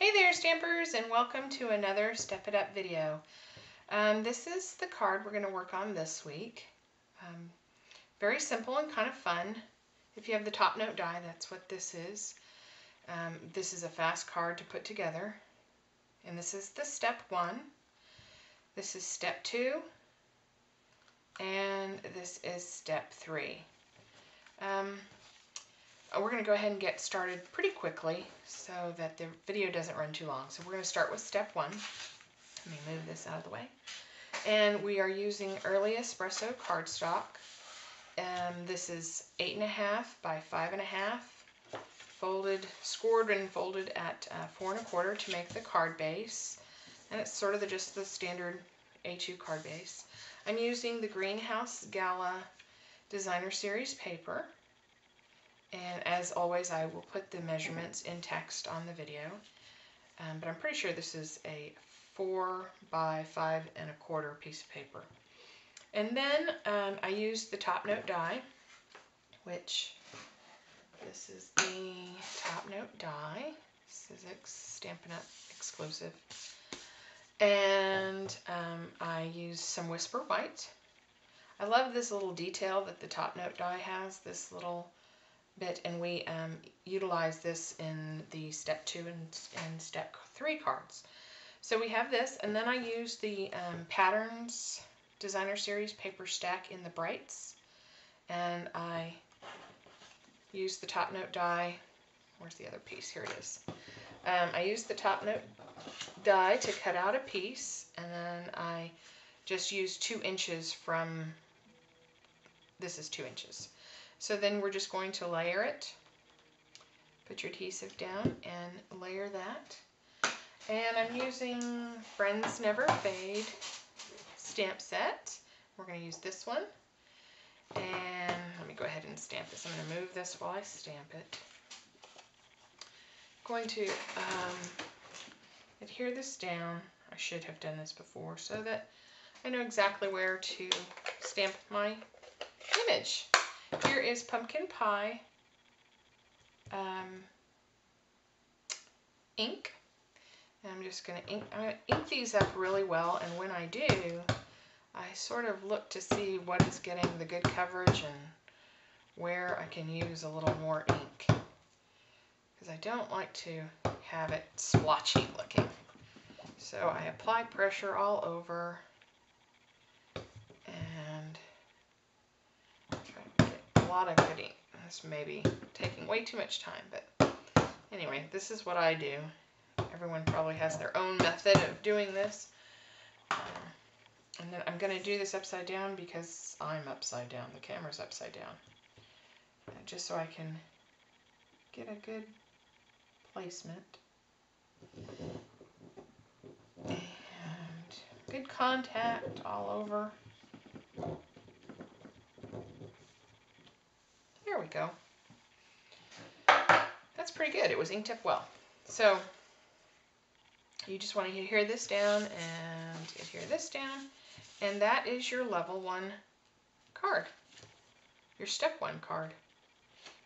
Hey there, Stampers, and welcome to another Step It Up video. This is the card we're going to work on this week. Very simple and kind of fun. If you have the top note die, that's what this is. This is a fast card to put together. And this is the step 1. This is step 2. And this is step 3. We're going to go ahead and get started pretty quickly so that the video doesn't run too long. So we're going to start with step 1. Let me move this out of the way. And we are using Early Espresso cardstock. This is 8.5 by 5.5, scored and folded at 4 1/4 to make the card base. And it's sort of just the standard A2 card base. I'm using the Greenhouse Gala Designer Series paper. And as always, I will put the measurements in text on the video. But I'm pretty sure this is a 4 by 5 1/4 piece of paper. And then I used the top note die, which this is the top note die. This is Stampin' Up! Exclusive. And I used some Whisper White. I love this little detail that the top note die has, this little bit, and we utilize this in the step 2 and step 3 cards. So we have this, and then I use the Patterns Designer Series paper stack in the brights, and I use the top note die. Where's the other piece? Here it is. I use the top note die to cut out a piece, and then I just use 2 inches from, this is 2 inches. So then we're just going to layer it. Put your adhesive down and layer that. And I'm using Friends Never Fade stamp set. We're going to use this one. And let me go ahead and stamp this. I'm going to move this while I stamp it. I'm going to adhere this down. I should have done this before so that I know exactly where to stamp my image. Here is Pumpkin Pie ink. And I'm just going to ink these up really well, and when I do, I sort of look to see what is getting the good coverage and where I can use a little more ink, because I don't like to have it splotchy looking. So I apply pressure all over and try to get a lot of good ink. This may be taking way too much time, but anyway, this is what I do. Everyone probably has their own method of doing this. And then I'm going to do this upside down because I'm upside down. The camera's upside down. Just so I can get a good placement. And good contact all over. There we go. That's pretty good. It was inked up well. So you just want to adhere this down and adhere this down. And that is your level 1 card. Your step 1 card.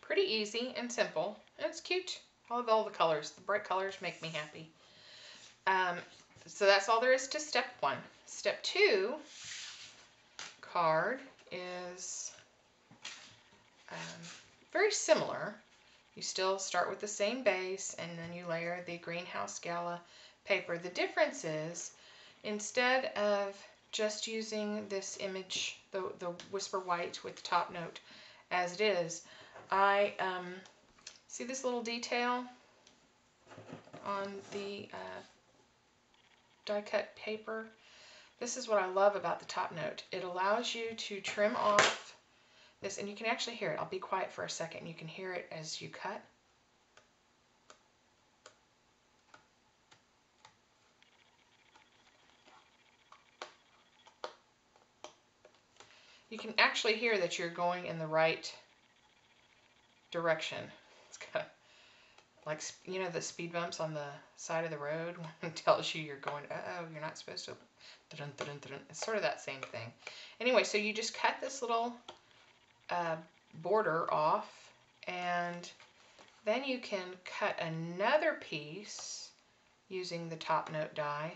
Pretty easy and simple. And it's cute. I love all the colors. The bright colors make me happy. So that's all there is to step 1. Step 2 card is very similar. You still start with the same base, and then you layer the Greenhouse Gala paper. The difference is, instead of just using this image, the Whisper White with the top note as it is, I see this little detail on the die cut paper. This is what I love about the top note. It allows you to trim off this, and you can actually hear it. I'll be quiet for a second, and you can hear it as you cut. You can actually hear that you're going in the right direction. It's kind of like, you know, the speed bumps on the side of the road when it tells you you're going, uh-oh, you're not supposed to. It's sort of that same thing. Anyway, so you just cut this little border off, and then you can cut another piece using the top note die,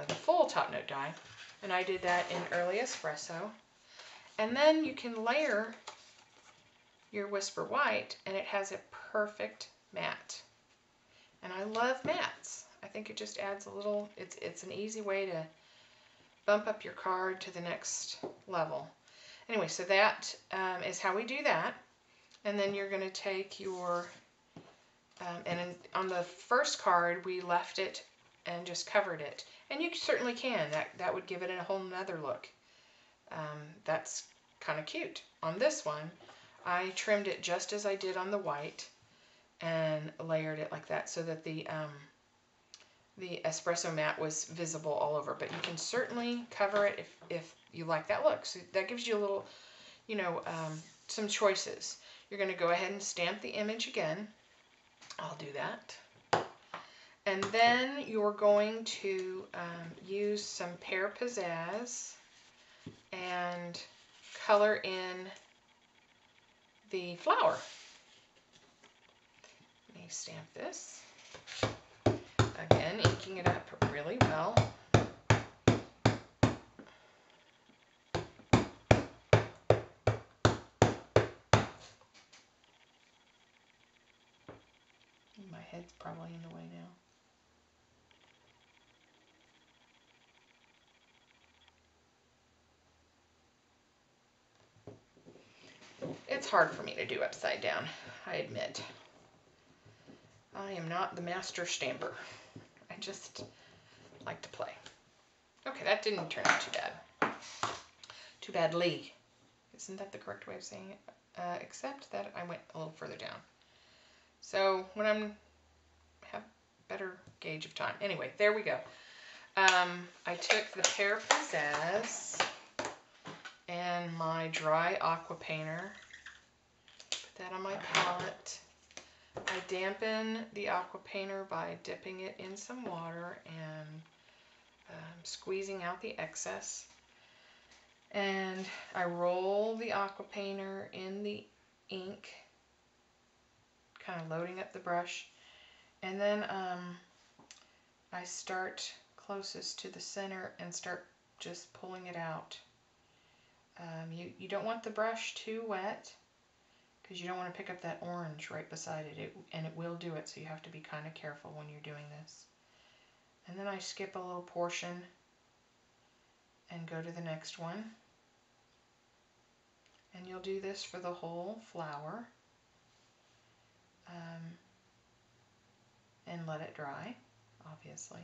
the full top note die, and I did that in Early Espresso. And then you can layer your Whisper White, and it has a perfect matte. And I love mattes. I think it just adds a little, it's an easy way to bump up your card to the next level. Anyway, so that is how we do that. And then you're going to take your, on the first card, we left it and just covered it. And you certainly can. That would give it a whole nother look. That's kind of cute. On this one, I trimmed it just as I did on the white and layered it like that so that the espresso matte was visible all over. But you can certainly cover it if you like that look. So that gives you a little, you know, some choices. You're going to go ahead and stamp the image again. I'll do that. And then you're going to use some Pear Pizzazz and color in the flower. Let me stamp this. Again, inking it up really well. My head's probably in the way now. It's hard for me to do upside down, I admit. I am not the master stamper. I just like to play. Okay, that didn't turn out too bad. Too badly. Isn't that the correct way of saying it? Except that I went a little further down. So when I'm have better gauge of time. Anyway, there we go. I took the Pear Pizzazz and my dry aqua painter. Put that on my palette. I dampen the aqua painter by dipping it in some water and squeezing out the excess. And I roll the aqua painter in the ink, kind of loading up the brush. And then I start closest to the center and start just pulling it out. You don't want the brush too wet, because you don't want to pick up that orange right beside it, and it will do it, so you have to be kind of careful when you're doing this. And then I skip a little portion and go to the next one. And you'll do this for the whole flower. And let it dry, obviously.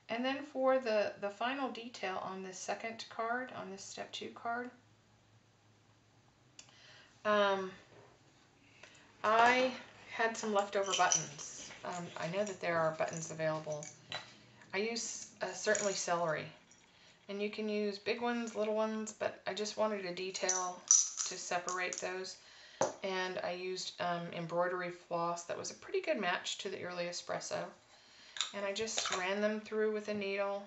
And then for the final detail on this second card, on this step 2 card, I had some leftover buttons. I know that there are buttons available. I use certainly celery, and you can use big ones, little ones, but I just wanted a detail to separate those. And I used embroidery floss that was a pretty good match to the Early Espresso. And I just ran them through with a needle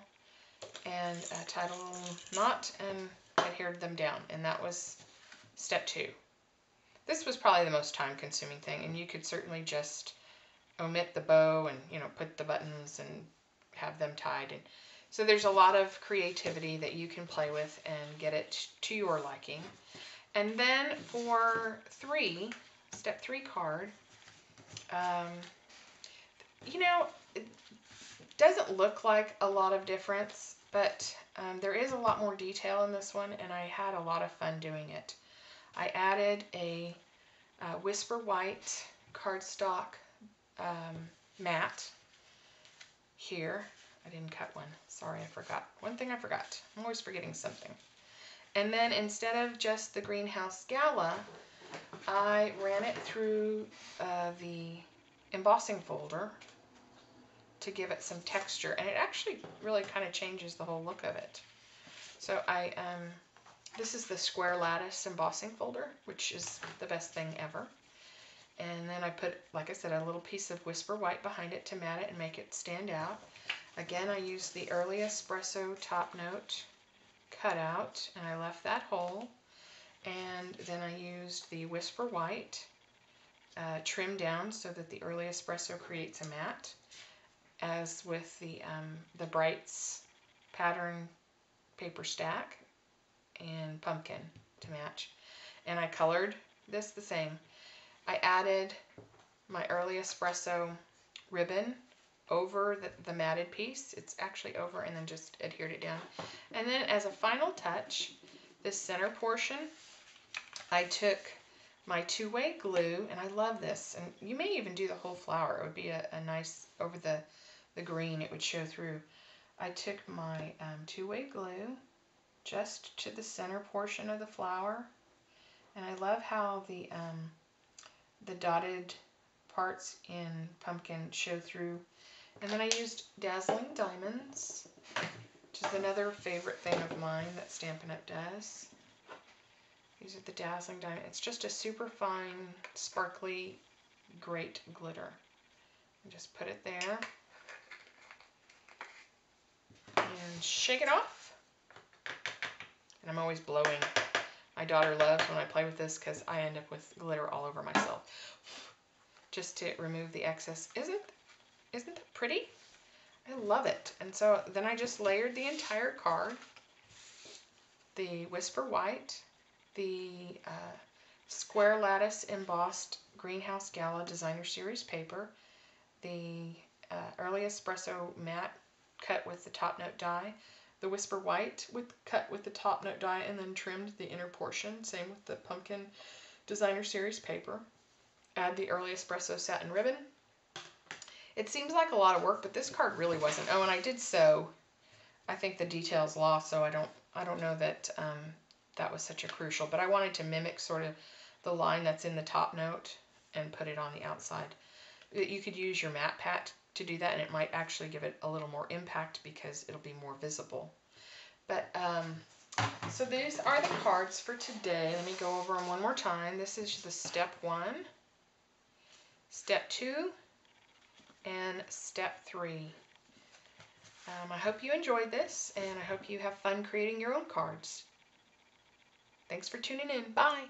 and tied a little knot and adhered them down. And that was step 2. This was probably the most time-consuming thing, and you could certainly just omit the bow and, you know, put the buttons and have them tied. And so there's a lot of creativity that you can play with and get it to your liking. And then for step 3 card, you know, it doesn't look like a lot of difference, but there is a lot more detail in this one, and I had a lot of fun doing it. I added a Whisper White cardstock mat here. I didn't cut one. Sorry, I forgot. One thing I forgot. I'm always forgetting something. And then instead of just the Greenhouse Gala, I ran it through the embossing folder to give it some texture, and it actually really kind of changes the whole look of it. So this is the square lattice embossing folder, which is the best thing ever. And then I put, like I said, a little piece of Whisper White behind it to matte it and make it stand out. Again, I used the Early Espresso top note cutout, and I left that whole. And then I used the Whisper White trim down so that the early espresso creates a mat, as with the Brights pattern paper stack and pumpkin to match. And I colored this the same. I added my early espresso ribbon over the matted piece. It's actually over, and then just adhered it down. And then as a final touch, this center portion, I took my two-way glue, and I love this. And you may even do the whole flower. It would be a nice, over the green, it would show through. I took my two-way glue just to the center portion of the flower. And I love how the dotted parts in pumpkin show through. And then I used Dazzling Diamonds, which is another favorite thing of mine that Stampin' Up! Does. These are the Dazzling Diamonds. It's just a super fine, sparkly, great glitter. And just put it there. And shake it off. And I'm always blowing. My daughter loves when I play with this because I end up with glitter all over myself. Just to remove the excess. Isn't that pretty? I love it. And so then I just layered the entire card. The Whisper White, the Square Lattice Embossed Greenhouse Gala Designer Series paper, the Early Espresso Matte cut with the top note die, the Whisper White cut with the top note die and then trimmed the inner portion, same with the Pumpkin Designer Series paper. Add the Early Espresso satin ribbon. It seems like a lot of work, but this card really wasn't. Oh, and I did sew. I think the detail's lost, so I don't know that that was such a crucial, but I wanted to mimic sort of the line that's in the top note and put it on the outside. You could use your matte pat to do that, and it might actually give it a little more impact because it'll be more visible. But so these are the cards for today. Let me go over them one more time. This is the step 1, step 2, and step 3. I hope you enjoyed this, and I hope you have fun creating your own cards. Thanks for tuning in. Bye!